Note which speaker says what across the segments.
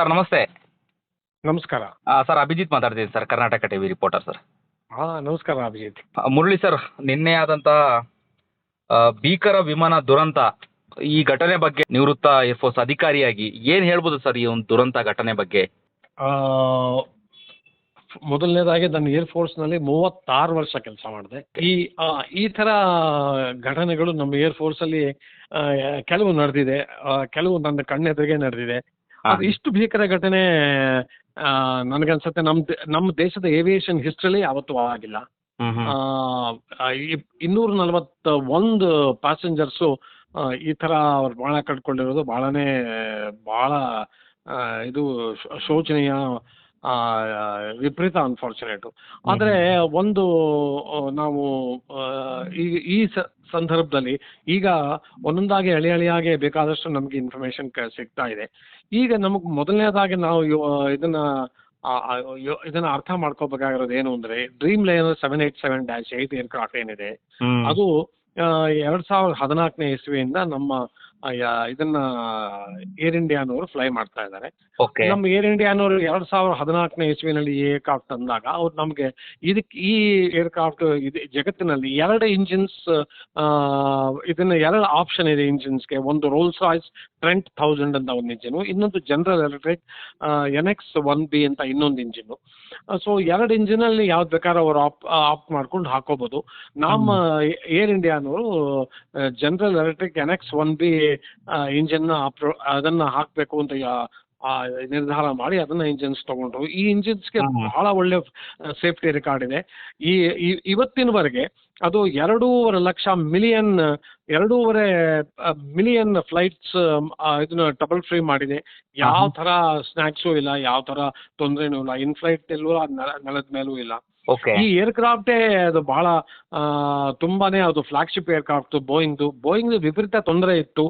Speaker 1: Sir ನಮಸ್ತೆ.
Speaker 2: ನಮಸ್ಕಾರ.
Speaker 1: Sir Abhijit ಮಾತಾಡ್ತೀನಿ sir, Karnataka TV reporter sir.
Speaker 2: ನಮಸ್ಕಾರ ಅಭಿಜಿತ್.
Speaker 1: ಮುರಳಿ ಸರ್, ನಿನ್ನೆ ಆದಂತಹ ಭೀಕರ ವಿಮಾನ ದುರಂತ, ಈ ಘಟನೆ ಬಗ್ಗೆ ನಿವೃತ್ತ ಏರ್ಫೋರ್ಸ್ ಅಧಿಕಾರಿಯಾಗಿ ಏನ್ ಹೇಳ್ಬೋದು ಸರ್ ಈ ಒಂದು ದುರಂತ ಘಟನೆ ಬಗ್ಗೆ?
Speaker 2: ಮೊದಲನೇದಾಗಿ ನಾನು ಏರ್ಫೋರ್ಸ್ನಲ್ಲಿ 36 ವರ್ಷ ಕೆಲಸ ಮಾಡಿದೆ. ಈ ಥರ ಘಟನೆಗಳು ನಮ್ಮ ಏರ್ಫೋರ್ಸಲ್ಲಿ ಕೆಲವು ನಡೆದಿದೆ, ಕೆಲವು ನನ್ನ ಕಣ್ಣೆದುರಿಗೆ ನಡೆದಿದೆ. ಅದು ಇಷ್ಟು ಭೀಕರ ಘಟನೆ ನನಗನ್ಸುತ್ತೆ ನಮ್ಮ ದೇಶದ ಏವಿಯೇಷನ್ ಹಿಸ್ಟ್ರಿಲಿ ಯಾವತ್ತೂ ಆಗಿಲ್ಲ. 241 ಪ್ಯಾಸೆಂಜರ್ಸು ಈ ಥರ ಅವ್ರು ಪ್ರಾಣ ಕಳ್ಕೊಂಡಿರೋದು ಬಹಳ ಇದು ಶೋಚನೀಯ, ವಿಪರೀತ ಅನ್ಫಾರ್ಚುನೇಟು. ಆದರೆ ಒಂದು ನಾವು ಈ ಸಂದರ್ಭದಲ್ಲಿ ಈಗ ಒಂದೊಂದಾಗಿ ಎಳೆಯಾಗಿ ಬೇಕಾದಷ್ಟು ನಮಗೆ ಇನ್ಫಾರ್ಮೇಶನ್ ಸಿಗ್ತಾ ಇದೆ. ಈಗ ನಮಗೆ ಮೊದಲನೇದಾಗಿ ನಾವು ಇದನ್ನ ಅರ್ಥ ಮಾಡ್ಕೋಬೇಕಾಗಿರೋದು ಏನು ಅಂದ್ರೆ, ಡ್ರೀಮ್ ಲೈನರ್ 787-8 ಏರ್ಕ್ರಾಫ್ಟ್ ಏನಿದೆ ಅದು 2014ನೇ ಇಸ್ವಿಯಿಂದ ನಮ್ಮ ಇದನ್ನ ಏರ್ ಇಂಡಿಯಾನವರು ಫ್ಲೈ ಮಾಡ್ತಾ ಇದ್ದಾರೆ. ನಮ್ಮ ಏರ್ ಇಂಡಿಯಾನವರು 2014ನೇ ಇಸ್ವಿನಲ್ಲಿ ಈ ಏರ್ಕ್ರಾಫ್ಟ್ ತಂದಾಗ ಅವ್ರು ನಮಗೆ ಈ ಏರ್ಕ್ರಾಫ್ಟ್ ಜಗತ್ತಿನಲ್ಲಿ 2 ಇಂಜಿನ್ಸ್, ಇದನ್ನ 2 ಆಪ್ಷನ್ ಇದೆ ಇಂಜಿನ್ಸ್ಗೆ. ಒಂದು ರೋಲ್ಸ್ ರಾಯ್ಸ್ ಟ್ರೆಂಟ್ 1000 ಅಂತ ಒಂದು ಇಂಜಿನು, ಇನ್ನೊಂದು ಜನರಲ್ ಎಲೆಕ್ಟ್ರಿಕ್ NX-1B ಅಂತ ಇನ್ನೊಂದು ಇಂಜಿನು. ಸೊ 2 ಇಂಜಿನಲ್ಲಿ ಯಾವ್ದು ಬೇಕಾದ್ರೆ ಅವರು ಆಪ್ಟ್ ಮಾಡ್ಕೊಂಡು ಹಾಕೋಬಹುದು. ನಮ್ಮ ಏರ್ ಇಂಡಿಯಾನವರು ಜನರಲ್ ಎಲೆಕ್ಟ್ರಿಕ್ NX-1B ಇಂಜಿನ್ ಅದನ್ನ ಹಾಕಬೇಕು ಅಂತ ನಿರ್ಧಾರ ಮಾಡಿ ಅದನ್ನ ಇಂಜಿನ್ಸ್ ತಗೊಂಡ್ರು. ಈ ಇಂಜಿನ್ಸ್ಗೆ ಬಹಳ ಒಳ್ಳೆ ಸೇಫ್ಟಿ ರೆಕಾರ್ಡ್ ಇದೆ. ಇವತ್ತಿನವರೆಗೆ ಅದು 2.5 ಮಿಲಿಯನ್ ಫ್ಲೈಟ್ಸ್ ಇದನ್ನ ಟ್ರಬಲ್ ಫ್ರೀ ಮಾಡಿದೆ. ಯಾವ ತರ ಸ್ನ್ಯಾಕ್ಸು ಇಲ್ಲ, ಯಾವ ತರ ತೊಂದರೆನೂ ಇಲ್ಲ, ಇನ್ ಫ್ಲೈಟ್ ಎಲ್ಲೂ ನೆಲದ ಮೇಲೂ ಇಲ್ಲ. ಈ ಏರ್ಕ್ರಾಫ್ಟೇ ಅದು ಬಹಳ ತುಂಬಾನೇ ಅದು ಫ್ಲಾಗ್ಶಿಪ್ ಏರ್ಕ್ರಾಫ್ಟ್ ಬೋಯಿಂಗ್ ವಿಪರೀತ ತೊಂದರೆ ಇತ್ತು.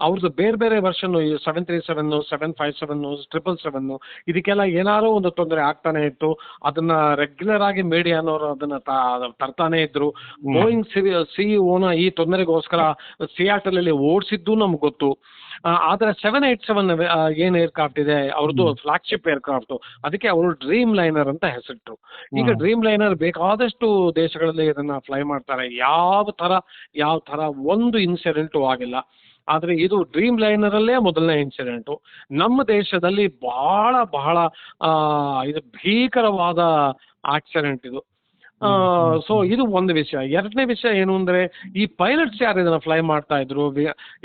Speaker 2: ಅವ್ರದ್ದು ಬೇರೆ ವರ್ಷನ್ 737, 757, 777 ಇದಕ್ಕೆಲ್ಲ ಏನಾರೋ ಒಂದು ತೊಂದರೆ ಆಗ್ತಾನೆ ಇತ್ತು. ಅದನ್ನ ರೆಗ್ಯುಲರ್ ಆಗಿ ಮೀಡಿಯಾನವರು ಅದನ್ನ ತರ್ತಾನೆ ಇದ್ರು. ಬೋಯಿಂಗ್ ಸಿಇಒನ ಈ ತೊಂದರೆಗೋಸ್ಕರ ಸಿಯಾಟಲ್ ಅಲ್ಲಿ ಓಡಿಸಿದ್ದು ನಮ್ಗೆ ಗೊತ್ತು. ಆದ್ರೆ 787 ಏನ್ ಏರ್ಕ್ರಾಫ್ಟ್ ಇದೆ ಅವ್ರದ್ದು ಫ್ಲಾಗ್ಶಿಪ್ ಏರ್ಕ್ರಾಫ್ಟ್, ಅದಕ್ಕೆ ಅವರು ಡ್ರೀಮ್ ಲೈನರ್ ಅಂತ ಹೆಸರಿಟ್ರು. ಈಗ ಡ್ರೀಮ್ ಲೈನರ್ ಬೇಕಾದಷ್ಟು ದೇಶಗಳಲ್ಲಿ ಇದನ್ನ ಫ್ಲೈ ಮಾಡ್ತಾರೆ. ಯಾವ ತರ ಒಂದು ಇನ್ಸಿಡೆಂಟು ಆಗಿಲ್ಲ. ಆದ್ರೆ ಇದು ಡ್ರೀಮ್ ಲೈನರ್ ಅಲ್ಲೇ ಮೊದಲನೇ ಇನ್ಸಿಡೆಂಟು. ನಮ್ಮ ದೇಶದಲ್ಲಿ ಬಹಳ ಇದು ಭೀಕರವಾದ ಆಕ್ಸಿಡೆಂಟ್ ಇದು. ಸೊ ಇದು ಒಂದು ವಿಷಯ. ಎರಡನೇ ವಿಷಯ ಏನು ಅಂದ್ರೆ, ಈ ಪೈಲಟ್ಸ್ ಯಾರು ಇದನ್ನ ಫ್ಲೈ ಮಾಡ್ತಾ ಇದ್ರು,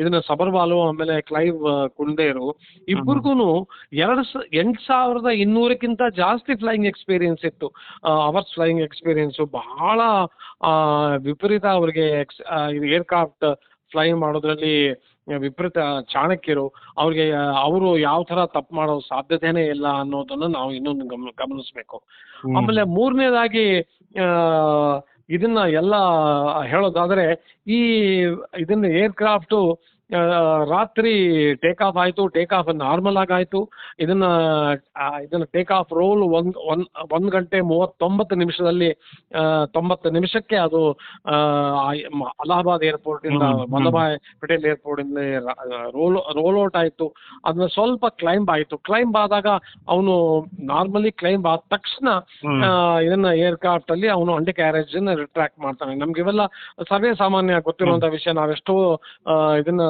Speaker 2: ಇದನ್ನ ಸಬರ್ವಾಲು ಆಮೇಲೆ ಕ್ಲೈವ್ ಕುಂಡೇರು ಇಬ್ಬರಿಗೂ 8,200ಕ್ಕಿಂತ ಜಾಸ್ತಿ ಫ್ಲೈಯಿಂಗ್ ಎಕ್ಸ್ಪೀರಿಯನ್ಸ್ ಇತ್ತು. ಅವರ್ಸ್ ಫ್ಲೈಯಿಂಗ್ ಎಕ್ಸ್ಪೀರಿಯನ್ಸು ಬಹಳ ವಿಪರೀತ. ಅವ್ರಿಗೆ ಏರ್ಕ್ರಾಫ್ಟ್ ಫ್ಲೈ ಮಾಡೋದ್ರಲ್ಲಿ ವಿಪರೀತ ಚಾಣಕ್ಯರು. ಅವರು ಯಾವ ತರ ತಪ್ಪು ಮಾಡೋ ಸಾಧ್ಯತೆನೇ ಇಲ್ಲ ಅನ್ನೋದನ್ನ ನಾವು ಇನ್ನೊಂದು ಗಮನಿಸ್ಬೇಕು. ಆಮೇಲೆ ಮೂರನೇದಾಗಿ ಇದನ್ನ ಎಲ್ಲ ಹೇಳೋದಾದ್ರೆ, ಇದನ್ನ ಏರ್ಕ್ರಾಫ್ಟು ರಾತ್ರಿ ಟೇಕ್ ಆಫ್ ಆಯ್ತು. ಟೇಕ್ ಆಫ್ ನಾರ್ಮಲ್ ಆಗಾಯ್ತು. ಇದನ್ನ ಟೇಕ್ ಆಫ್ ರೋಲ್ 1 ಗಂಟೆ 39 ನಿಮಿಷದಲ್ಲಿ 90 ನಿಮಿಷಕ್ಕೆ ಅದು ಅಲಹಾಬಾದ್ ಏರ್ಪೋರ್ಟ್ ಇಂದ ವಲ್ಲಭಾಯ್ ಪಟೇಲ್ ಏರ್ಪೋರ್ಟ್ ಇಂದ ರೋಲ್ ಔಟ್ ಆಯ್ತು. ಅದನ್ನ ಸ್ವಲ್ಪ ಕ್ಲೈಂಬ್ ಆಯ್ತು. ಕ್ಲೈಂಬ್ ಆದಾಗ ಅವನು ನಾರ್ಮಲಿ ಕ್ಲೈಂಬ್ ಆದ ತಕ್ಷಣ ಇದನ್ನ ಏರ್ಕ್ರಾಫ್ಟ್ ಅಲ್ಲಿ ಅವನು ಅಂಡರ್ ಕ್ಯಾರೇಜ್ ರಿಟ್ರಾಕ್ಟ್ ಮಾಡ್ತಾನೆ. ನಮ್ಗೆಲ್ಲ ಸರ್ವೇ ಸಾಮಾನ್ಯ ಗೊತ್ತಿರುವಂತ ವಿಷಯ. ನಾವೆಷ್ಟೋ ಇದನ್ನ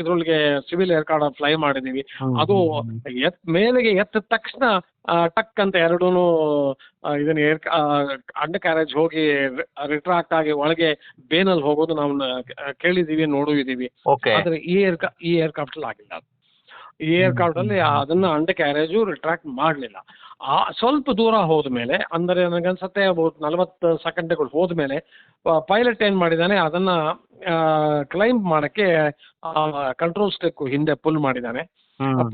Speaker 2: ಇದ್ರೊಳಗೆ ಸಿವಿಲ್ ಏರ್ಕ್ರಾಫ್ಟ್ ಫ್ಲೈ ಮಾಡಿದೀವಿ. ಅದು ಮೇಲೆಗೆ ಎತ್ತ ತಕ್ಷಣ ಟಕ್ ಅಂತ ಎರಡೂನು ಇದನ್ನ ಅಂಡರ್ ಕ್ಯಾರೇಜ್ ಹೋಗಿ ರಿಟ್ರಾಕ್ಟ್ ಆಗಿ ಒಳಗೆ ಬೇನಲ್ಲಿ ಹೋಗೋದು ನಾವು ಕೇಳಿದೀವಿ, ನೋಡಿದೀವಿ. ಆದ್ರೆ ಈ ಏರ್ಕ್ರಾಫ್ಟ್ ಅಲ್ಲಿ ಆಗಿಲ್ಲ. ಈ ಏರ್ಕ್ರಾಫ್ಟ್ ಅಲ್ಲಿ ಅದನ್ನ ಅಂಡರ್ ಕ್ಯಾರೇಜು ರಿಟ್ರಾಕ್ಟ್ ಮಾಡಲಿಲ್ಲ. ಸ್ವಲ್ಪ ದೂರ ಹೋದ್ಮೇಲೆ, ಅಂದರೆ ನನಗನ್ಸತ್ತೆ 40 ಸೆಕೆಂಡ್ಗಳು ಹೋದ್ಮೇಲೆ ಪೈಲಟ್ ಏನ್ ಮಾಡಿದಾನೆ, ಅದನ್ನ ಕ್ಲೈಂಬ್ ಮಾಡಕ್ಕೆ ಕಂಟ್ರೋಲ್ ಸ್ಟಿಕ್ ಹಿಂದೆ ಪುಲ್ ಮಾಡಿದಾನೆ.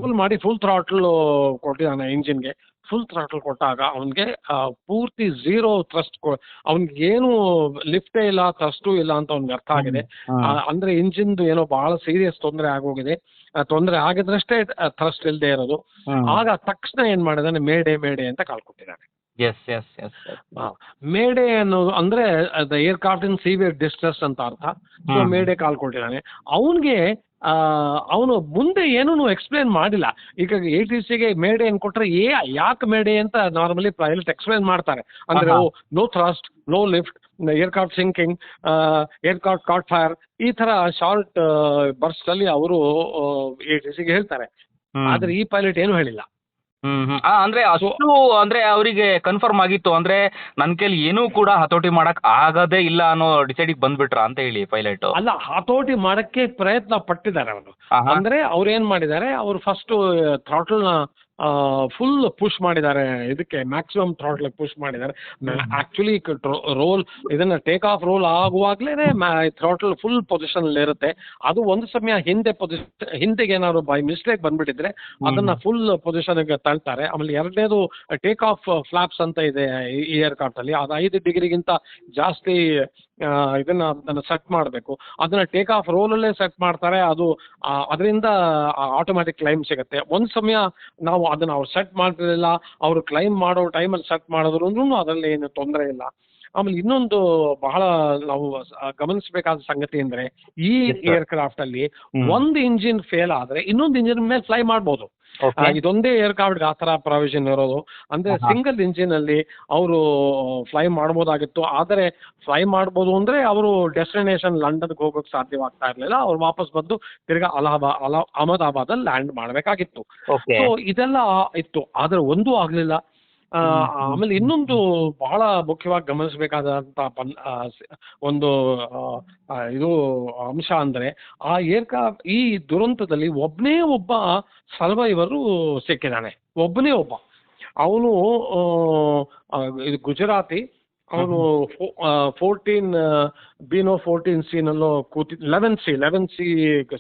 Speaker 2: ಪುಲ್ ಮಾಡಿ ಫುಲ್ ಥ್ರಾಟಲ್ ಕೊಟ್ಟಿದ್ದಾನೆ ಇಂಜಿನ್ಗೆ. ಫುಲ್ ಥ್ರಾಟಲ್ ಕೊಟ್ಟಾಗ ಅವನಿಗೆ ಪೂರ್ತಿ 0 ಥ್ರಸ್ಟ್, ಅವನಿಗೇನು ಲಿಫ್ಟೇ ಇಲ್ಲ, ಥ್ರಸ್ಟೂ ಇಲ್ಲ ಅಂತ ಅವ್ನಿಗೆ ಅರ್ಥ ಆಗಿದೆ. ಅಂದ್ರೆ ಇಂಜಿನ್ದು ಏನೋ ಬಹಳ ಸೀರಿಯಸ್ ತೊಂದರೆ ಆಗೋಗಿದೆ. ತೊಂದರೆ ಆಗಿದ್ರಷ್ಟೇ ಥ್ರಸ್ಟ್ ಇಲ್ಲದೆ ಇರೋದು. ಆಗ ತಕ್ಷಣ ಏನ್ ಮಾಡಿದಾನೆ, ಮೇಡೆ ಅಂತ ಕಾಲ್ ಕೊಟ್ಟಿದ್ದಾನೆ.
Speaker 1: ಎಸ್ ಎಸ್ ಎಸ್ ಎಸ್.
Speaker 2: ಮೇಡೆ ಅನ್ನೋದು ಅಂದ್ರೆ the aircraft in severe distress ಅಂತ ಅರ್ಥ. ಸೊ
Speaker 1: ಹ್ಮ್.
Speaker 2: ಮೇಡೆ ಕಾಲ್ ಕೊಟ್ಟಿದ್ದಾನೆ ಅವನಿಗೆ. ಅವನು ಮುಂದೆ ಏನೂ ಎಕ್ಸ್ಪ್ಲೇನ್ ಮಾಡಿಲ್ಲ. ಈಗ ATCಗೆ ಮೇಡೆ ಏನ್ ಕೊಟ್ರೆ ಯಾಕೆ ಮೇಡೆ ಅಂತ ನಾರ್ಮಲಿ ಪೈಲಟ್ ಎಕ್ಸ್ಪ್ಲೇನ್ ಮಾಡ್ತಾರೆ. ಅಂದ್ರೆ
Speaker 1: ಆಹಾ.
Speaker 2: No thrust, no lift, aircraft sinking, aircraft caught fire, ಈ ತರ ಶಾರ್ಟ್ ಬರ್ಸ್ಟ್ ಅಲ್ಲಿ ಅವರು ATCಗೆ ಹೇಳ್ತಾರೆ. ಆದ್ರೆ ಈ ಪೈಲಟ್ ಏನು ಹೇಳಿಲ್ಲ.
Speaker 1: ಅಂದ್ರೆ ಅಷ್ಟು ಅಂದ್ರೆ ಅವರಿಗೆ ಕನ್ಫರ್ಮ್ ಆಗಿತ್ತು ಅಂದ್ರೆ ನನ್ನ ಕೈಲಿ ಏನೂ ಕೂಡ ಹತೋಟಿ ಮಾಡಕ್ ಆಗದೇ ಇಲ್ಲ ಅನ್ನೋ ಡಿಸೈಡಿಗೆ ಬಂದ್ಬಿಟ್ರ ಅಂತ ಹೇಳಿ ಪೈಲಟ್.
Speaker 2: ಅಲ್ಲ, ಹತೋಟಿ ಮಾಡಕ್ಕೆ ಪ್ರಯತ್ನ ಪಟ್ಟಿದ್ದಾರೆ ಅವರು. ಅಂದ್ರೆ ಅವ್ರು ಏನ್ ಮಾಡಿದ್ದಾರೆ, ಅವರು ಫಸ್ಟ್ ಥ್ರಾಟಲ್ ನ ಫುಲ್ ಪುಷ್ ಮಾಡಿದ್ದಾರೆ, ಇದಕ್ಕೆ ಮ್ಯಾಕ್ಸಿಮಮ್ ಥ್ರಾಟಲ್ ಪುಷ್ ಮಾಡಿದ್ದಾರೆ. ಆಕ್ಚುಲಿ ರೋಲ್ ಇದನ್ನ ಟೇಕ್ ಆಫ್ ರೋಲ್ ಆಗುವಾಗ್ಲೇ ಥ್ರಾಟಲ್ ಫುಲ್ ಪೊಸಿಷನ್ ಅಲ್ಲಿ ಇರುತ್ತೆ. ಅದು ಒಂದು ಸಮಯ ಹಿಂದೆಗೆ ಏನಾದ್ರು ಬೈ ಮಿಸ್ಟೇಕ್ ಬಂದ್ಬಿಟ್ಟಿದ್ರೆ ಅದನ್ನ ಫುಲ್ ಪೊಸಿಷನ್ ತಳ್ತಾರೆ. ಆಮೇಲೆ ಎರಡನೇದು ಟೇಕ್ ಆಫ್ ಫ್ಲಾಪ್ಸ್ ಅಂತ ಇದೆ ಈ ಏರ್ಕ್ರಾಫ್ಟ್ ಅಲ್ಲಿ, ಅದು 5 ಡಿಗ್ರಿಗಿಂತ ಜಾಸ್ತಿ ಅದನ್ನ ಸೆಟ್ ಮಾಡಬೇಕು. ಅದನ್ನ ಟೇಕ್ ಆಫ್ ರೋಲ್ ಅಲ್ಲೇ ಸೆಟ್ ಮಾಡ್ತಾರೆ. ಅದು ಅದರಿಂದ ಆಟೋಮ್ಯಾಟಿಕ್ ಕ್ಲೈಮ್ ಸಿಗುತ್ತೆ. ಒಂದ್ ಸಮಯ ನಾವು ಅದನ್ನ ಅವ್ರು ಸೆಟ್ ಮಾಡ್ತಿರ್ಲಿಲ್ಲ, ಅವರು ಕ್ಲೈಮ್ ಮಾಡೋ ಟೈಮಲ್ಲಿ ಸೆಟ್ ಮಾಡಿದ್ರು ಅಂದ್ರೂ ಅದರಲ್ಲಿ ಏನು ತೊಂದರೆ ಇಲ್ಲ. ಆಮೇಲೆ ಇನ್ನೊಂದು ಬಹಳ ನಾವು ಗಮನಿಸಬೇಕಾದ ಸಂಗತಿ ಅಂದ್ರೆ ಈ ಏರ್ಕ್ರಾಫ್ಟ್ ಅಲ್ಲಿ ಒಂದು ಇಂಜಿನ್ ಫೇಲ್ ಆದ್ರೆ ಇನ್ನೊಂದು ಇಂಜಿನ್ ಮೇಲೆ ಫ್ಲೈ ಮಾಡ್ಬೋದು. ಇದೊಂದೇ ಏರ್ಕ್ರಾಫ್ಟ್ ಆ ತರ ಪ್ರಾವಿಷನ್ ಇರೋದು. ಅಂದ್ರೆ ಸಿಂಗಲ್ ಇಂಜಿನ್ ಅಲ್ಲಿ ಅವರು ಫ್ಲೈ ಮಾಡ್ಬೋದಾಗಿತ್ತು. ಆದರೆ ಫ್ಲೈ ಮಾಡ್ಬೋದು ಅಂದ್ರೆ ಅವರು ಡೆಸ್ಟಿನೇಷನ್ ಲಂಡನ್ಗೆ ಹೋಗೋಕೆ ಸಾಧ್ಯವಾಗ್ತಾ ಇರ್ಲಿಲ್ಲ. ಅವ್ರು ವಾಪಸ್ ಬಂದು ತಿರ್ಗಾ ಅಹಮದಾಬಾದ್ ಅಲ್ಲಿ ಲ್ಯಾಂಡ್ ಮಾಡ್ಬೇಕಾಗಿತ್ತು. ಸೊ ಇದೆಲ್ಲ ಇತ್ತು, ಆದ್ರೆ ಒಂದೂ ಆಗ್ಲಿಲ್ಲ. ಆಮೇಲೆ ಇನ್ನೊಂದು ಬಹಳ ಮುಖ್ಯವಾಗಿ ಗಮನಿಸಬೇಕಾದಂತ ಒಂದು ಇದು ಅಂಶ ಅಂದ್ರೆ ಆ ಏರ್ಕ್ರಾಫ್ಟ್ ಈ ದುರಂತದಲ್ಲಿ ಒಬ್ಬನೇ ಒಬ್ಬ ಸರ್ವೈವರು ಸಿಕ್ಕಿದ್ದಾನೆ. ಒಬ್ಬನೇ ಒಬ್ಬ. ಅವನು ಇದು ಗುಜರಾತಿ. ಅವನು 14C ನಲ್ಲೋ 11C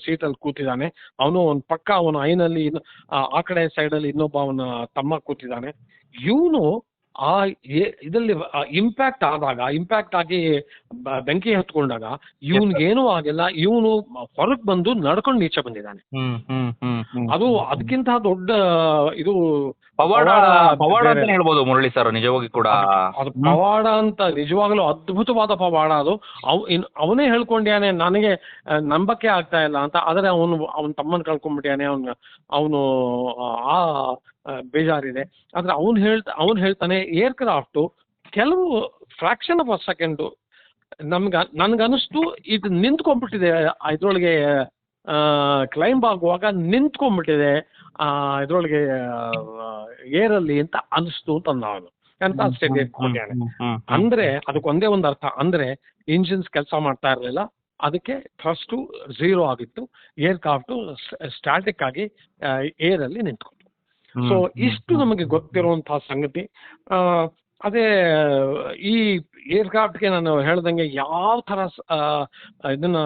Speaker 2: ಸೀಟಲ್ಲಿ ಕೂತಿದ್ದಾನೆ. ಅವನು ಒಂದು ಪಕ್ಕ ಅವನ ಐನಲ್ಲಿ ಆ ಕಡೆ ಸೈಡಲ್ಲಿ ಇನ್ನೊಬ್ಬ ಅವನ ತಮ್ಮ ಕೂತಿದ್ದಾನೆ. ಇವನು ಇದರಲ್ಲಿ ಇಂಪ್ಯಾಕ್ಟ್ ಆಗಿ ಬೆಂಕಿ ಹತ್ಕೊಂಡಾಗ ಇವನ್ಗೇನೂ ಆಗಿಲ್ಲ. ಇವನು ಹೊರಗೆ ಬಂದು ನಡ್ಕೊಂಡು ಈಚೆ ಬಂದಿದ್ದಾನೆ. ಅದು ಅದಕ್ಕಿಂತ ದೊಡ್ಡ ಇದು
Speaker 1: ಪವಾಡ ಅಂತ ಹೇಳ್ಬೋದು ಮುರಳಿ ಸರ್. ನಿಜವಾಗಿ ಕೂಡ
Speaker 2: ಅದು ಪವಾಡ ಅಂತ, ನಿಜವಾಗ್ಲೂ ಅದ್ಭುತವಾದ ಪವಾಡ ಅದು. ಅವನೇ ಹೇಳ್ಕೊಂಡ್ಯಾನೆ ನನಗೆ ನಂಬಕ್ಕೆ ಆಗ್ತಾ ಇಲ್ಲ ಅಂತ. ಆದರೆ ಅವನ ತಮ್ಮನ ಕಳ್ಕೊಂಡ್ಬಿಟ್ಯಾನೆ. ಅವನು ಆ ಬೇಜಾರಿದೆ. ಆದ್ರೆ ಅವನು ಹೇಳ್ತಾನೆ ಏರ್ಕ್ರಾಫ್ಟು ಕೆಲವು ಫ್ರಾಕ್ಷನ್ ಆಫ್ ಅ ಸೆಕೆಂಡು ನನ್ಗನ್ನಿಸ್ತು ಇದು ನಿಂತ್ಕೊಂಡ್ಬಿಟ್ಟಿದೆ, ಇದ್ರೊಳಗೆ ಕ್ಲೈಂಬ್ ಆಗುವಾಗ ನಿಂತ್ಕೊಂಡ್ಬಿಟ್ಟಿದೆ ಇದ್ರೊಳಗೆ ಏರಲ್ಲಿ ಅಂತ ಅನಿಸ್ತು ಅಂತ ಅವನು ಅಂತ ಸ್ಟೇಟ್ ಕೊಟ್ಟಾನೆ. ಅಂದ್ರೆ ಅದಕ್ಕೊಂದೇ ಒಂದು ಅರ್ಥ, ಅಂದ್ರೆ ಇಂಜಿನ್ಸ್ ಕೆಲಸ ಮಾಡ್ತಾ ಇರಲಿಲ್ಲ, ಅದಕ್ಕೆ ಥ್ರಸ್ಟು 0 ಆಗಿತ್ತು, ಏರ್ಕ್ರಾಫ್ಟು ಸ್ಟಾಟಿಕ್ ಆಗಿ ಏರಲ್ಲಿ ನಿಂತ್ಕೊಂಡು. ಸೊ ಇಷ್ಟು ನಮಗೆ ಗೊತ್ತಿರುವಂತಹ ಸಂಗತಿ. ಅದೇ ಈ ಏರ್ಕ್ರಾಫ್ಟ್ಗೆ ನಾನು ಹೇಳ್ದಂಗೆ ಯಾವ ಥರ ಇದನ್ನ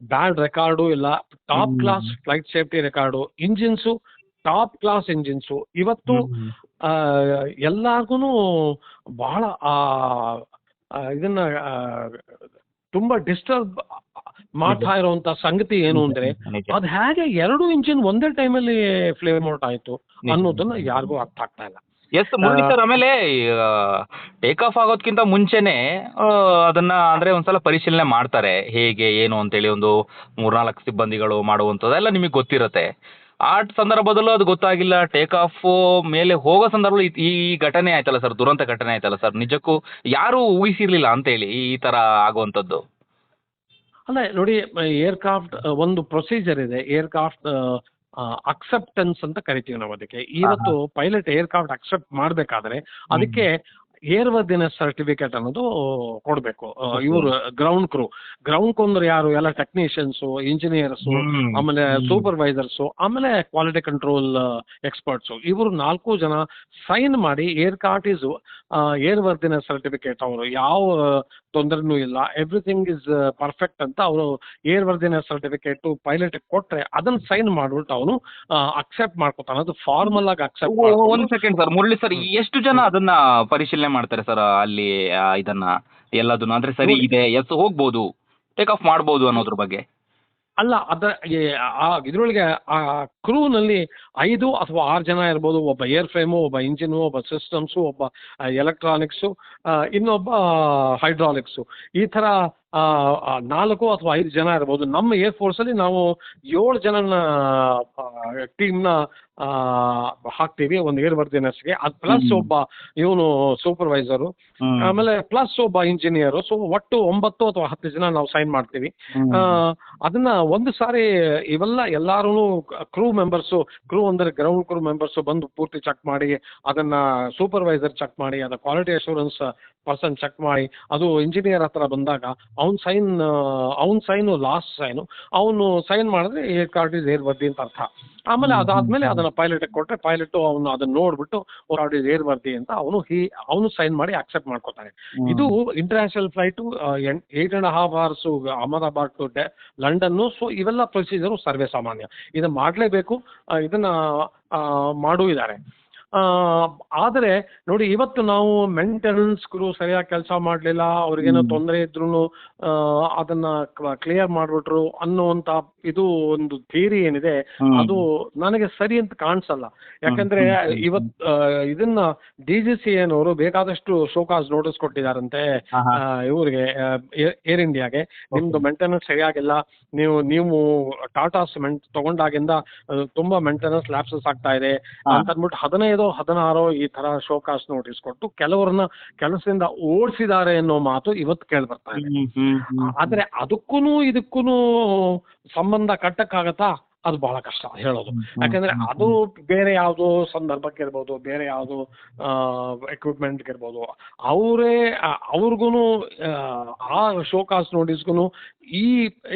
Speaker 2: ಬ್ಯಾಡ್ ರೆಕಾರ್ಡು ಇಲ್ಲ. Top class flight safety record. Engines top class engines. ಇವತ್ತು ಎಲ್ಲಾರ್ಗು ಬಹಳ ಇದನ್ನ ತುಂಬಾ ಡಿಸ್ಟರ್ಬ್ ಮಾಡ್ತಾ ಇರುವಂತ ಸಂಗತಿ ಏನು ಅಂದ್ರೆ ಅದ್ ಹೇಗೆ 2 ಇಂಜಿನ್ ಒಂದೇ ಟೈಮಲ್ಲಿ ಫ್ಲೇಮ್ ಔಟ್ ಆಯ್ತು ಅನ್ನೋದನ್ನ ಯಾರಿಗೂ ಅರ್ಥ ಆಗ್ತಾ ಇಲ್ಲ.
Speaker 1: ಎಸ್ ಮುರಳಿ ಸರ್, ಆಮೇಲೆ ಟೇಕ್ ಆಫ್ ಆಗೋದ್ಕಿಂತ ಮುಂಚೆನೆ ಅದನ್ನ ಅಂದ್ರೆ ಒಂದ್ಸಲ ಪರಿಶೀಲನೆ ಮಾಡ್ತಾರೆ ಹೇಗೆ ಏನು ಅಂತೇಳಿ. ಒಂದು 3-4 ಸಿಬ್ಬಂದಿಗಳು ಮಾಡುವಂಥದ್ದೆಲ್ಲ ನಿಮಗೆ ಗೊತ್ತಿರುತ್ತೆ. ಆ ಸಂದರ್ಭದಲ್ಲೂ ಅದು ಗೊತ್ತಾಗಿಲ್ಲ. ಟೇಕ್ ಆಫ್ ಮೇಲೆ ಹೋಗೋ ಸಂದರ್ಭದಲ್ಲಿ ಈ ಘಟನೆ ಆಯ್ತಲ್ಲ ಸರ್, ದುರಂತ ಘಟನೆ ಆಯ್ತಲ್ಲ ಸರ್, ನಿಜಕ್ಕೂ ಯಾರು ಊಹಿಸಿರ್ಲಿಲ್ಲ ಅಂತೇಳಿ ಈ ತರ ಆಗುವಂಥದ್ದು.
Speaker 2: ಅಲ್ಲ ನೋಡಿ, ಏರ್ಕ್ರಾಫ್ಟ್ ಒಂದು ಪ್ರೊಸೀಜರ್ ಇದೆ. ಏರ್ಕ್ರಾಫ್ಟ್ ಅಕ್ಸೆಪ್ಟೆನ್ಸ್ ಅಂತ ಕರಿತೀವಿ ನಾವು ಅದಕ್ಕೆ. ಇವತ್ತು ಪೈಲಟ್ ಏರ್ಕ್ರಾಫ್ಟ್ ಅಕ್ಸೆಪ್ಟ್ ಮಾಡಬೇಕಾದ್ರೆ ಅದಕ್ಕೆ ಏರ್ವರ್ದಿನೆಸ್ ಸರ್ಟಿಫಿಕೇಟ್ ಅನ್ನೋದು ಕೊಡಬೇಕು. ಇವರು ಗ್ರೌಂಡ್ ಕ್ರೂ ಅಂದ್ರೆ ಯಾರು? ಎಲ್ಲ ಟೆಕ್ನಿಷಿಯನ್ಸು, ಇಂಜಿನಿಯರ್ಸು, ಆಮೇಲೆ ಸೂಪರ್ವೈಸರ್ಸು, ಆಮೇಲೆ ಕ್ವಾಲಿಟಿ ಕಂಟ್ರೋಲ್ ಎಕ್ಸ್ಪರ್ಟ್ಸು. ಇವರು 4 ಜನ ಸೈನ್ ಮಾಡಿ ಏರ್ಕ್ರಾಫ್ಟ್ ಇಸ್ ಏರ್ವರ್ದಿನೆಸ್ ಸರ್ಟಿಫಿಕೇಟ್, ಅವರು ಯಾವ ತೊಂದರೆನೂ ಇಲ್ಲ, ಎವ್ರಿಥಿಂಗ್ ಇಸ್ ಪರ್ಫೆಕ್ಟ್ ಅಂತ ಅವರು ಏರ್ವರ್ದಿನೆಸ್ ಸರ್ಟಿಫಿಕೇಟ್ ಪೈಲಟ್ ಕೊಟ್ರೆ ಅದನ್ನ ಸೈನ್ ಮಾಡ್ಬಿಟ್ಟು ಅವನು ಅಕ್ಸೆಪ್ಟ್ ಮಾಡ್ಕೊತಾನೆ. ಅದು ಫಾರ್ಮಲ್ ಆಗಿ ಅಕ್ಸೆಪ್ಟ್.
Speaker 1: ಒಂದು ಸೆಕೆಂಡ್ ಸರ್, ಮುರಳಿ ಸರ್, ಎಷ್ಟು ಜನ ಅದನ್ನ ಪರಿಶೀಲನೆ ಮಾಡ್ತಾರೆ ಸರ್ ಅಲ್ಲಿ ಇದನ್ನ ಎಲ್ಲದನ್ನ? ಅಂದ್ರೆ ಸರಿ ಇದೆ, ಎಸ್ ಹೋಗ್ಬೋದು, ಟೇಕ್ ಆಫ್ ಮಾಡ್ಬೋದು ಅನ್ನೋದ್ರ ಬಗ್ಗೆ.
Speaker 2: ಅಲ್ಲ, ಇದ್ರೊಳಗೆ ಕ್ರೂನಲ್ಲಿ 5 ಅಥವಾ 6 ಜನ ಇರ್ಬೋದು. ಒಬ್ಬ ಏರ್ ಫ್ರೇಮು, ಒಬ್ಬ ಇಂಜಿನು, ಒಬ್ಬ ಸಿಸ್ಟಮ್ಸು, ಒಬ್ಬ ಎಲೆಕ್ಟ್ರಾನಿಕ್ಸು, ಇನ್ನೊಬ್ಬ ಹೈಡ್ರಾಲಿಕ್ಸು, ಈ ಥರ 4 ಅಥವಾ 5 ಜನ ಇರ್ಬೋದು. ನಮ್ಮ ಏರ್ ಫೋರ್ಸಲ್ಲಿ ನಾವು 7 ಜನನ ಟೀಮ್ನ ಹಾಕ್ತೀವಿ ಒಂದು ಏರ್ ವರ್ದಿನರ್ಸ್ಗೆ. ಅದು ಪ್ಲಸ್ ಒಬ್ಬ ಇವನು ಸೂಪರ್ವೈಸರು, ಆಮೇಲೆ ಪ್ಲಸ್ ಒಬ್ಬ ಇಂಜಿನಿಯರು. ಸೊ ಒಟ್ಟು 9 ಅಥವಾ 10 ಜನ ನಾವು ಸೈನ್ ಮಾಡ್ತೀವಿ. ಅದನ್ನ ಒಂದು ಸಾರಿ ಇವೆಲ್ಲ ಎಲ್ಲಾರು ಕ್ರೂ ಮೆಂಬರ್ಸು, ಕ್ರೂ ಅಂದರೆ ಗ್ರೌಂಡ್ ಕ್ರೂ ಮೆಂಬರ್ಸು ಬಂದು ಪೂರ್ತಿ ಚೆಕ್ ಮಾಡಿ, ಅದನ್ನ ಸೂಪರ್ವೈಸರ್ ಚೆಕ್ ಮಾಡಿ, ಅದು ಕ್ವಾಲಿಟಿ ಅಶೂರೆನ್ಸ್ ಪರ್ಸನ್ ಚೆಕ್ ಮಾಡಿ, ಅದು ಇಂಜಿನಿಯರ್ ಹತ್ರ ಬಂದಾಗ ಅವನ ಸೈನು ಲಾಸ್ಟ್ ಸೈನು, ಅವನು ಸೈನ್ ಮಾಡಿದ್ರೆ air card is air worthy ಅಂತ ಅರ್ಥ. ಆಮೇಲೆ ಅದಾದ್ಮೇಲೆ ಅದನ್ನ ಪೈಲಟ್ಗೆ ಕೊಟ್ಟರೆ ಪೈಲಟ್ ಅವನು ಅದನ್ನ ನೋಡ್ಬಿಟ್ಟು ಕಾರ್ಡ್ ಇಸ್ ಏರ್ ವರ್ದಿ ಅಂತ ಅವನು ಸೈನ್ ಮಾಡಿ ಅಕ್ಸೆಪ್ಟ್ ಮಾಡ್ಕೋತಾನೆ. ಇದು international flight 8.5 hours Ahmedabad to London. So ಇವೆಲ್ಲ ಪ್ರೊಸೀಜರು ಸರ್ವೇ ಸಾಮಾನ್ಯ, ಇದನ್ನ ಮಾಡಲೇಬೇಕು, ಇದನ್ನ ಇದ್ದಾರೆ. ಆದರೆ ನೋಡಿ, ಇವತ್ತು ನಾವು ಮೇಂಟೆನೆನ್ಸ್ ಕ್ರೂ ಸರಿಯಾಗಿ ಕೆಲಸ ಮಾಡಲಿಲ್ಲ, ಅವ್ರಿಗೇನೋ ತೊಂದರೆ ಇದ್ರು ಅದನ್ನ ಕ್ಲಿಯರ್ ಮಾಡಿಬಿಟ್ರು ಅನ್ನುವಂಥ ಇದು ಒಂದು ಥಿಯರಿ ಏನಿದೆ, ಅದು ನನಗೆ ಸರಿ ಅಂತ ಕಾಣಿಸಲ್ಲ. ಯಾಕಂದ್ರೆ ಇದನ್ನ DGCA ನವರು ಬೇಕಾದಷ್ಟು ಶೋಕಾಸ್ ನೋಟಿಸ್ ಕೊಟ್ಟಿದ್ದಾರಂತೆ ಇವ್ರಿಗೆ, ಏರ್ ಇಂಡಿಯಾಗೆ. ನಿಮ್ದು ಮೇಂಟೆನೆನ್ಸ್ ಸರಿಯಾಗಿಲ್ಲ, ನೀವು ಟಾಟಾ ಸಿಮೆಂಟ್ ತಗೊಂಡಾಗಿಂದ ತುಂಬಾ ಮೇಂಟೆನೆನ್ಸ್ ಲ್ಯಾಪ್ಸಸ್ ಆಗ್ತಾ ಇದೆ ಅಂತ ಅಂದ್ಬಿಟ್ಟು 15-16 ಈ ತರ ಶೋಕಾಸ್ ನೋಟಿಸ್ ಕೊಟ್ಟು ಕೆಲವರನ್ನ ಕೆಲಸದಿಂದ ಓಡಿಸಿದ್ದಾರೆ ಅನ್ನೋ ಮಾತು ಇವತ್ತು ಕೇಳಿ ಬರ್ತಾ ಇದೆ. ಆದ್ರೆ ಅದಕ್ಕೂ ಇದಕ್ಕೂ ಸಂಬಂಧ ಕಟ್ಟಕ್ಕಾಗತ್ತಾ? ಅದು ಬಹಳ ಕಷ್ಟ ಹೇಳೋದು. ಯಾಕಂದ್ರೆ ಅದು ಬೇರೆ ಯಾವುದೋ ಸಂದರ್ಭಕ್ಕೆ ಇರ್ಬೋದು, ಬೇರೆ ಯಾವುದೋ ಎಕ್ವಿಪ್ಮೆಂಟ್ಗೆ ಇರ್ಬೋದು, ಅವ್ರಿಗೂ ಆ ಶೋಕಾಸ್ ನೋಟಿಸ್ಗೂ ಈ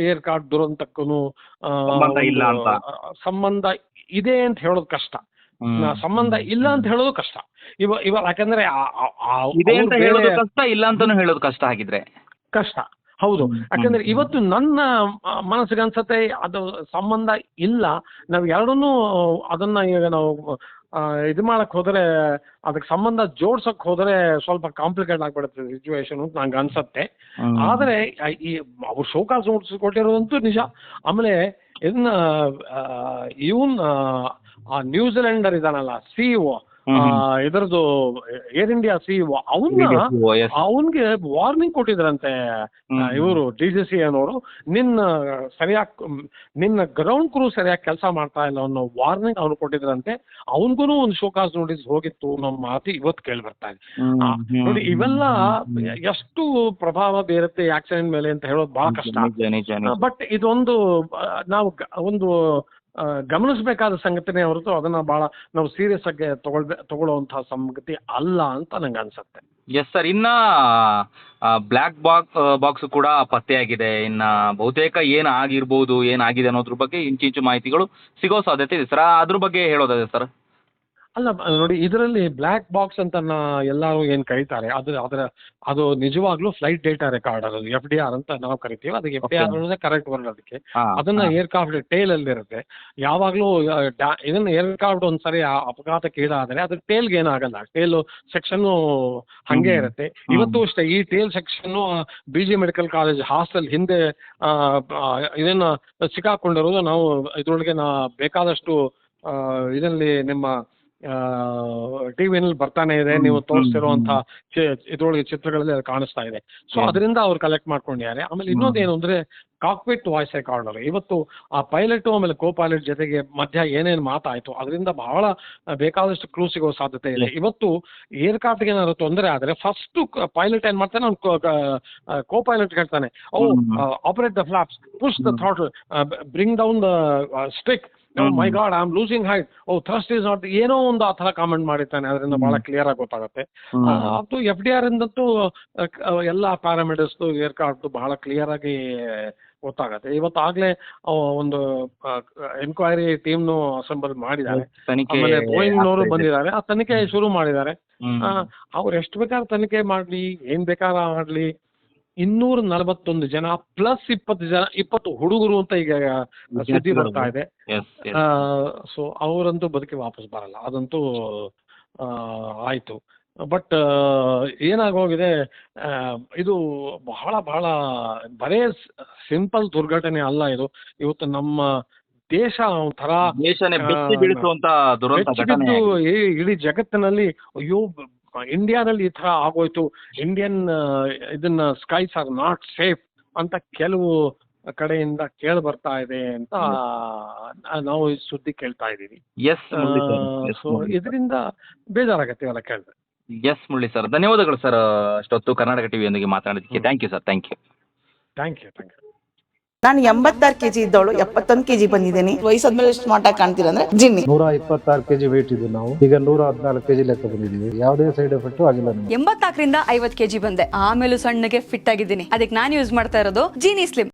Speaker 2: ಏರ್ ಕಾರ್ಡ್ ದುರಂತಕ್ಕೂ ಸಂಬಂಧ ಇದೆ ಅಂತ ಹೇಳೋದು ಕಷ್ಟ, ಸಂಬಂಧ ಇಲ್ಲ ಅಂತ ಹೇಳೋದು ಕಷ್ಟ. ಯಾಕಂದ್ರೆ
Speaker 1: ಇದೆ ಅಂತ ಹೇಳೋದು ಕಷ್ಟ, ಇಲ್ಲ ಅಂತಾನು ಹೇಳೋದು ಕಷ್ಟ ಆಗಿದ್ರೆ
Speaker 2: ಕಷ್ಟ. ಹೌದು, ಯಾಕಂದ್ರೆ ಇವತ್ತು ನನ್ನ ಮನಸ್ಸಿಗೆ ಅನ್ಸತ್ತೆ ಅದು ಸಂಬಂಧ ಇಲ್ಲ. ನಾವು ಎರಡನ್ನೂ ಅದನ್ನ ಈಗ ನಾವು ಇದು ಮಾಡಕ್ ಹೋದ್ರೆ, ಅದಕ್ಕೆ ಸಂಬಂಧ ಜೋಡ್ಸಕ್ ಹೋದ್ರೆ ಸ್ವಲ್ಪ ಕಾಂಪ್ಲಿಕೇಟ್ ಆಗ್ಬಿಡುತ್ತೆ ಸಿಚುವೇಶನ್ ಅಂತ ನಂಗೆ ಅನ್ಸತ್ತೆ. ಆದ್ರೆ ಅವ್ರು ಶೋಕಾಸ್ ನೋಟಿಸ್ ಕೊಟ್ಟಿರೋದಂತೂ ನಿಜ. ಆಮೇಲೆ ನ್ಯೂಜಿಲೆಂಡರ್ ಇದಾನಲ್ಲ CEO, ಇದರದ್ದು ಏರ್ ಇಂಡಿಯಾ CEO, ಅವನ್ಗೆ ವಾರ್ನಿಂಗ್ ಕೊಟ್ಟಿದ್ರಂತೆ ಇವರು DGCA ಅನ್ನೋರು, ನಿನ್ನ ಗ್ರೌಂಡ್ ಕ್ರೂ ಸರಿಯಾಗಿ ಕೆಲಸ ಮಾಡ್ತಾ ಇಲ್ಲ ಅನ್ನೋ ವಾರ್ನಿಂಗ್ ಅವ್ನು ಕೊಟ್ಟಿದ್ರಂತೆ. ಅವನ್ಗೂ ಒಂದು ಶೋಕಾಸ್ ನೋಟಿಸ್ ಹೋಗಿತ್ತು ನಮ್ಮ ಮಾತು ಇವತ್ತು ಕೇಳಿ ಬರ್ತಾ ಇದೆ. ನೋಡಿ, ಇವೆಲ್ಲ ಎಷ್ಟು ಪ್ರಭಾವ ಬೀರುತ್ತೆ ಆಕ್ಸಿಡೆಂಟ್ ಮೇಲೆ ಅಂತ ಹೇಳೋದು ಬಹಳ ಕಷ್ಟ. ಬಟ್ ಇದೊಂದು ನಾವು ಒಂದು ಗಮನಿಸಬೇಕಾದ ಸಂಗತಿನೇ ಹೊರತು ಅದನ್ನ ಬಹಳ ನಾವು ಸೀರಿಯಸ್ ಆಗಿ ತಗೊಳ್ಳುವಂತಹ ಸಂಗತಿ ಅಲ್ಲ ಅಂತ ನಂಗೆ ಅನ್ಸುತ್ತೆ.
Speaker 1: Yes sir. ಇನ್ನ ಬ್ಲ್ಯಾಕ್ ಬಾಕ್ಸ್ ಕೂಡ ಪತ್ತೆಯಾಗಿದೆ. ಇನ್ನ ಬಹುತೇಕ ಏನಾಗಿರ್ಬೋದು, ಏನಾಗಿದೆ ಅನ್ನೋದ್ರ ಬಗ್ಗೆ ಇಂಚಿಂಚು ಮಾಹಿತಿಗಳು ಸಿಗೋ ಸಾಧ್ಯತೆ ಇದೆ ಸರ್. ಅದ್ರ ಬಗ್ಗೆ ಹೇಳೋದಾದ್ರೆ ಸರ್?
Speaker 2: ಅಲ್ಲ ನೋಡಿ, ಇದರಲ್ಲಿ ಬ್ಲ್ಯಾಕ್ ಬಾಕ್ಸ್ ಅಂತ ಎಲ್ಲರೂ ಏನು ಕರೀತಾರೆ, ಅದು ನಿಜವಾಗ್ಲೂ ಫ್ಲೈಟ್ ಡೇಟಾ ರೆಕಾರ್ಡ್, ಅದು FDR ಅಂತ ನಾವು ಕರಿತೀವಿ. ಅದಕ್ಕೆ FDR ಅನ್ನೋದೇ ಕರೆಕ್ಟ್ ವರ್ಡ್. ಅದಕ್ಕೆ ಅದನ್ನ ಏರ್ಕ್ರಾಫ್ಟ್ ಟೇಲ್ ಅಲ್ಲಿ ಇರುತ್ತೆ. ಯಾವಾಗ್ಲೂ ಇದನ್ನ ಏರ್ಕ್ರಾಫ್ಟ್ ಒಂದ್ಸರಿ ಅಪಘಾತಕ್ಕೀಡಾದರೆ ಅದ್ರ ಟೇಲ್ಗೆ ಏನಾಗಲ್ಲ, ಟೇಲ್ ಸೆಕ್ಷನ್ ಹಂಗೆ ಇರುತ್ತೆ. ಇವತ್ತು ಅಷ್ಟೇ ಈ tail section BG medical college hostel ಹಿಂದೆ ಇದನ್ನ ಸಿಕ್ಕಾಕೊಂಡಿರೋದು ನಾವು ಇದ್ರೊಳಗೆ ಬೇಕಾದಷ್ಟು ಇದರಲ್ಲಿ ನಿಮ್ಮ ಟಿವಿನಲ್ಲಿ ಬರ್ತಾನೆ ಇದೆ, ನೀವು ತೋರಿಸ್ತಿರುವಂತ ಇದ್ರೊಳಗೆ ಚಿತ್ರಗಳಲ್ಲಿ ಅದು ಕಾಣಿಸ್ತಾ ಇದೆ. ಸೊ ಅದರಿಂದ ಅವ್ರು ಕಲೆಕ್ಟ್ ಮಾಡ್ಕೊಂಡಿದ್ದಾರೆ. ಆಮೇಲೆ ಇನ್ನೊಂದೇನು ಅಂದ್ರೆ ಕಾಕ್ಪಿಟ್ ವಾಯ್ಸ್ ರೆಕಾರ್ಡರ್. ಇವತ್ತು ಆ ಪೈಲಟ್ ಆಮೇಲೆ ಕೋ ಪೈಲಟ್ ಜೊತೆಗೆ ಮಧ್ಯ ಏನೇನು ಮಾತಾಯ್ತು ಅದರಿಂದ ಬಹಳ ಬೇಕಾದಷ್ಟು ಕ್ಲೂ ಸಿಗೋ ಸಾಧ್ಯತೆ ಇದೆ. ಇವತ್ತು ಏರ್ಕ್ರಾಫ್ಟ್ಗೆ ಏನಾದ್ರು ತೊಂದರೆ ಆದರೆ ಫಸ್ಟ್ ಪೈಲಟ್ ಏನ್ ಮಾಡ್ತಾನೆ, ಅವ್ನು ಕೋ ಪೈಲಟ್ ಹೇಳ್ತಾನೆ, operate the flops, push the throttle, bring down the stick, my god I am losing height, thrust is not, ಏನೋ ಒಂದು ಆ ಥರ ಕಾಮೆಂಟ್ ಮಾಡಿರ್ತಾನೆ. ಅದರಿಂದ ಬಹಳ ಕ್ಲಿಯರ್ ಆಗಿ ಗೊತ್ತಾಗುತ್ತೆ. ಅದು FDR ಇಂದಂತೂ ಎಲ್ಲ ಪ್ಯಾರಾಮೀಟರ್ಸ್ ಏರ್ಕ್ರಾಫ್ಟ್ ಬಹಳ ಕ್ಲಿಯರ್ ಆಗಿ ಗೊತ್ತಾಗತ್ತೆ. ಇವತ್ತಾಗಲೇ ಒಂದು ಎನ್ಕ್ವೈರಿ ಟೀಮ್ನು ಅಸೆಂಬಲ್ ಮಾಡಿದ್ದಾರೆ. ಆಮೇಲೆ ಬೋಯಿಂಗ್ನವರು ಬಂದಿದ್ದಾರೆ, ಆ ತನಿಖೆ ಶುರು ಮಾಡಿದ್ದಾರೆ. ಅವ್ರು ಎಷ್ಟು ಬೇಕಾದ್ರೆ ತನಿಖೆ ಮಾಡಲಿ, ಏನ್ ಬೇಕಾದ್ರೆ ಮಾಡಲಿ, 241 ಜನ ಪ್ಲಸ್ 20 ಹುಡುಗರು ಅಂತ ಈಗ ಸುದ್ದಿ ಬರ್ತಾ ಇದೆ. ಸೊ ಅವರಂತೂ ಬದುಕಿ ವಾಪಸ್ ಬರಲ್ಲ, ಅದಂತೂ ಆಯ್ತು. ಬಟ್ ಏನಾಗೋಗಿದೆ, ಇದು ಬಹಳ ಬಹಳ ಬರೇ ಸಿಂಪಲ್ ದುರ್ಘಟನೆ ಅಲ್ಲ ಇದು. ಇವತ್ತು ನಮ್ಮ ದೇಶ ಒಂಥರ
Speaker 1: ದೇಶನೇ ಬೆಚ್ಚಿ ಬೀಳಿಸುವಂತ ದುರಂತ ಘಟನೆ
Speaker 2: ಬೆಚ್ಚಿಬಿದ್ದು ಇಡೀ ಜಗತ್ತಿನಲ್ಲಿ ಅಯ್ಯೋ ಇಂಡಿಯಾದಲ್ಲಿ ಈ ತರ ಆಗೋಯ್ತು, ಇಂಡಿಯನ್ ಇದನ್ನ ಸ್ಕೈಸ್ ಆರ್ ನಾಟ್ ಸೇಫ್ ಅಂತ ಕೆಲವು ಕಡೆಯಿಂದ ಕೇಳಿ ಬರ್ತಾ ಇದೆ ಅಂತ ನಾವು ಈ ಸುದ್ದಿ ಕೇಳ್ತಾ ಇದೀವಿ.
Speaker 1: ಎಸ್
Speaker 2: ಸೊ ಇದರಿಂದ ಬೇಜಾರಾಗತ್ತೆ ಇವೆಲ್ಲ ಕೇಳಿದ್ರೆ.
Speaker 1: ಎಸ್ ಮುರಳಿ ಸರ್, ಧನ್ಯವಾದಗಳು ಸರ್ ಅಷ್ಟೊತ್ತು ಕರ್ನಾಟಕ ಟಿವಿಯೊಂದಿಗೆ ಮಾತನಾಡೋದಕ್ಕೆ. Thank you sir, thank you.
Speaker 2: Thank you.
Speaker 3: ನಾನು 86 kg ಇದ್ದವಳು 71 kg ಬಂದಿದ್ದೀನಿ. ವಯಸ್ಸಾದ್ಮೇಲೆ ಸ್ಮಾರ್ಟ್ ಆಗಿ ಕಾಣ್ತೀರ ಅಂದ್ರೆ ಜಿನ್ನಿ.
Speaker 4: 126 kg ವೇಟ್ ಇದೆ, ನಾವು ಈಗ 114 kg ಲೆಕ್ಕ ಬಂದಿದ್ದೀವಿ. ಯಾವುದೇ ಸೈಡ್ ಎಫೆಕ್ಟ್ ಆಗಿಲ್ಲ ನಮಗೆ.
Speaker 5: 84ರಿಂದ 50 kg ಬಂದೆ, ಆಮೇಲೂ ಸಣ್ಣಗೆ ಫಿಟ್ ಆಗಿದ್ದೀನಿ. ಅದಕ್ಕೆ ನಾನು ಯೂಸ್ ಮಾಡ್ತಾ ಇರೋದು ಜೀನಿ ಸ್ಲಿಮ್.